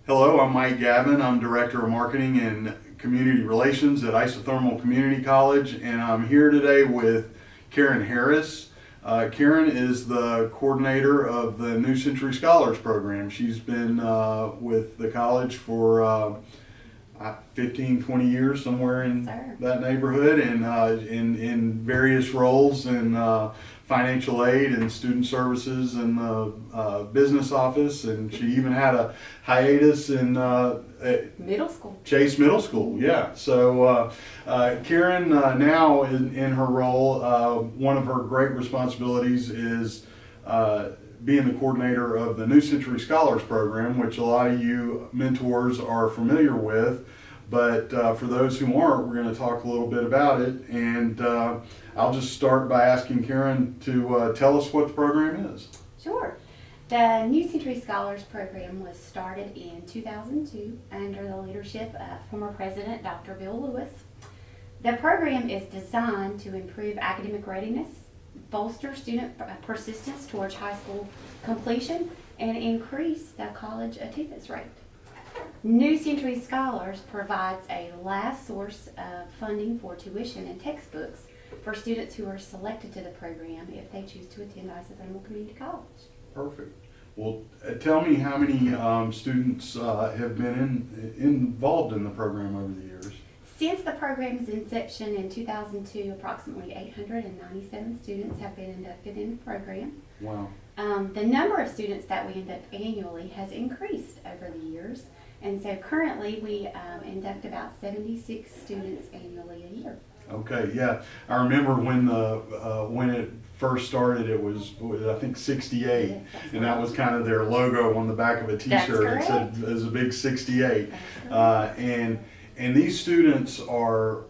Hello, I'm Mike Gavin. I'm Director of Marketing and Community Relations at Isothermal Community College, and I'm here today with Karen Harris. Karen is the coordinator of the New Century Scholars Program. She's been with the college for 15, 20 years, somewhere in Sir. that neighborhood, and in various roles in financial aid and student services and the business office, and she even had a hiatus in at Middle school. Chase Middle School. Yeah. So Karen now in her role, one of her great responsibilities is being the coordinator of the New Century Scholars Program, which a lot of you mentors are familiar with. But for those who aren't, we're going to talk a little bit about it. And I'll just start by asking Karen to tell us what the program is. Sure. The New Century Scholars Program was started in 2002 under the leadership of former President Dr. Bill Lewis. The program is designed to improve academic readiness, bolster student persistence towards high school completion, and increase the college attendance rate. New Century Scholars provides a last source of funding for tuition and textbooks for students who are selected to the program if they choose to attend Isothermal Community College. Perfect. Well, tell me how many students have been involved in the program over the years. Since the program's inception in 2002, approximately 897 students have been inducted in the program. Wow. The number of students that we induct annually has increased over the years, and so currently we induct about 76 students annually a year. Okay, yeah. I remember when it first started, it was I think 68, Yes, that's and that was kind of their logo on the back of a T-shirt. It said correct. it was a big 68. That's correct. And these students are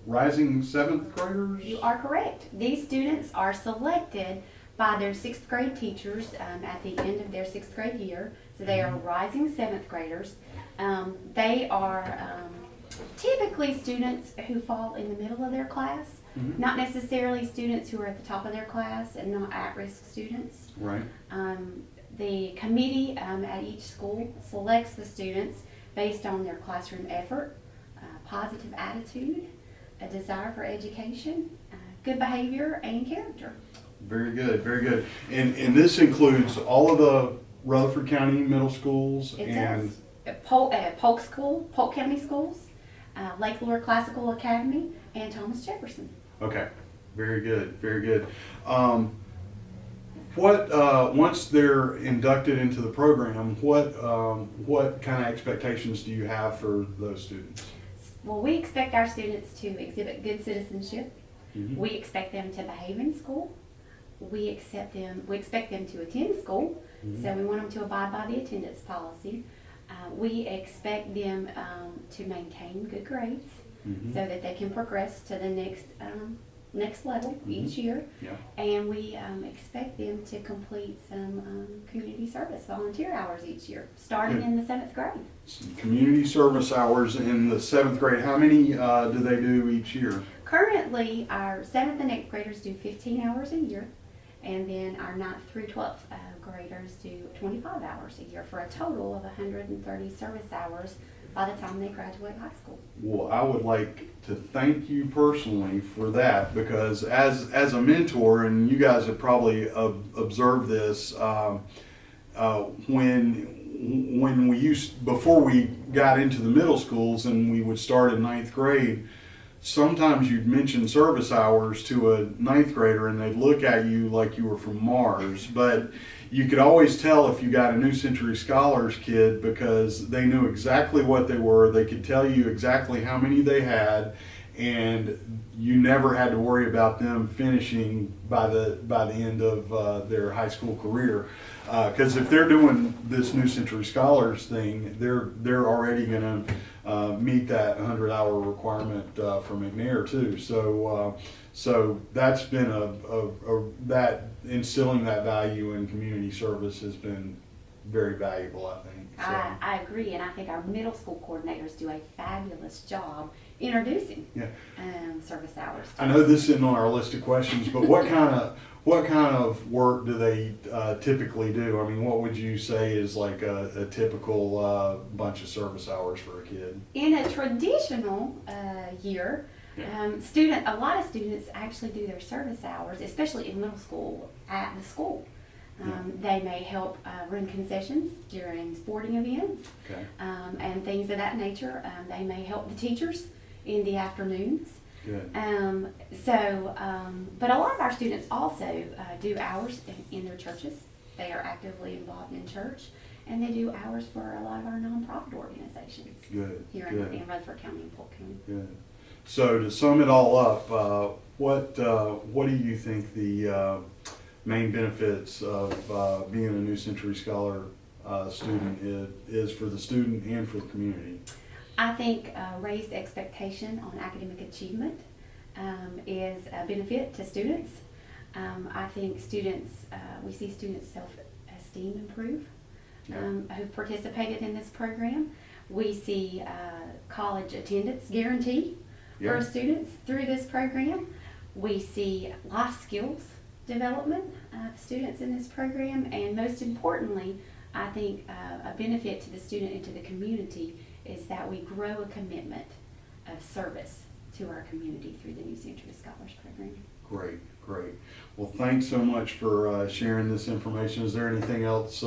rising seventh graders. You are correct. These students are selected by their sixth grade teachers at the end of their sixth grade year. So they are rising seventh graders. They are typically students who fall in the middle of their class, Mhm. not necessarily students who are at the top of their class and not at-risk students. Right. The committee at each school selects the students based on their classroom effort, positive attitude, a desire for education, good behavior, and character. Very good. Very good. And this includes all of the Rutherford County middle schools It and. does. Polk County Schools, Lake Lure Classical Academy, and Thomas Jefferson. Okay, very good, very good. Once they're inducted into the program, what kind of expectations do you have for those students? Well, we expect our students to exhibit good citizenship. Mhm. We expect them to behave in school. We expect them to attend school, so we want them to abide by the attendance policy. We expect them to maintain good grades Mhm. so that they can progress to the next level each year. Yeah. And we expect them to complete some community service volunteer hours each year, starting Good. in the seventh grade. Community service hours in the seventh grade. How many do they do each year? Currently, our seventh and eighth graders do 15 hours a year, and then our ninth through 12th graders do 25 hours a year for a total of 130 service hours by the time they graduate high school. Well, I would like to thank you personally for that, because as a mentor, and you guys have probably observed this, when we before we got into the middle schools and we would start in ninth grade, sometimes you'd mention service hours to a ninth grader and they'd look at you like you were from Mars. But you could always tell if you got a New Century Scholars kid, because they knew exactly what they were. They could tell you exactly how many they had, and you never had to worry about them finishing by the end of their high school career. Because if they're doing this New Century Scholars thing, they're already going to meet that 100-hour requirement for McNair too. So that's been that instilling that value in community service has been very valuable, I think. So. I agree, and I think our middle school coordinators do a fabulous job introducing Yeah. service hours. I know this isn't on our list of questions, but what kind of work do they typically do? I mean, what would you say is like a typical bunch of service hours for a kid? In a traditional year, Yeah. a lot of students actually do their service hours, especially in middle school, at the school. They may help run concessions during sporting events Okay. and things of that nature. They may help the teachers in the afternoons. Good. But a lot of our students also do hours in their churches. They are actively involved in church, and they do hours for a lot of our nonprofit organizations Good. here Good. in Rutherford County and Polk County. Good. So to sum it all up, what do you think the main benefits of being a New Century Scholar student is for the student and for the community? I think raised expectation on academic achievement is a benefit to students. I think we see students' self-esteem improve who've participated in this program. We see college attendance guarantee for students through this program. We see life skills development of students in this program, and most importantly, I think a benefit to the student and to the community is that we grow a commitment of service to our community through the New Century Scholars Program. Great, great. Well, thanks so much for sharing this information. Is there anything else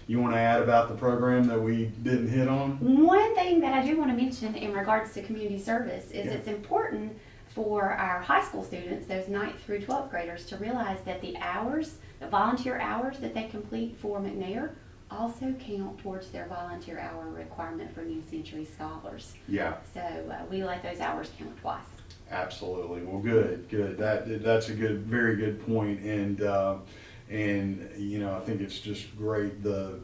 you want to add about the program that we didn't hit on? One thing that I do want to mention in regards to community service is it's important for our high school students, those 9th through 12th graders, to realize that the volunteer hours that they complete for McNair also count towards their volunteer hour requirement for New Century Scholars. Yeah. So we let those hours count twice. Absolutely. Well, good. That's a very good point. And you know, I think it's just great the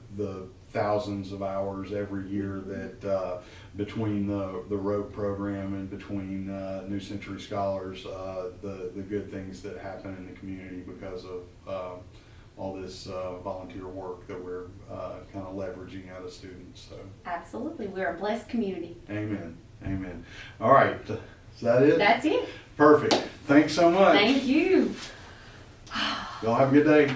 thousands of hours every year that between the road program and between New Century Scholars, the good things that happen in the community because of all this volunteer work that we're kind of leveraging out of students. So. Absolutely. We're a blessed community. Amen. Amen. All right. Is that it? That's it. Perfect. Thanks so much. Thank you. Y'all have a good day.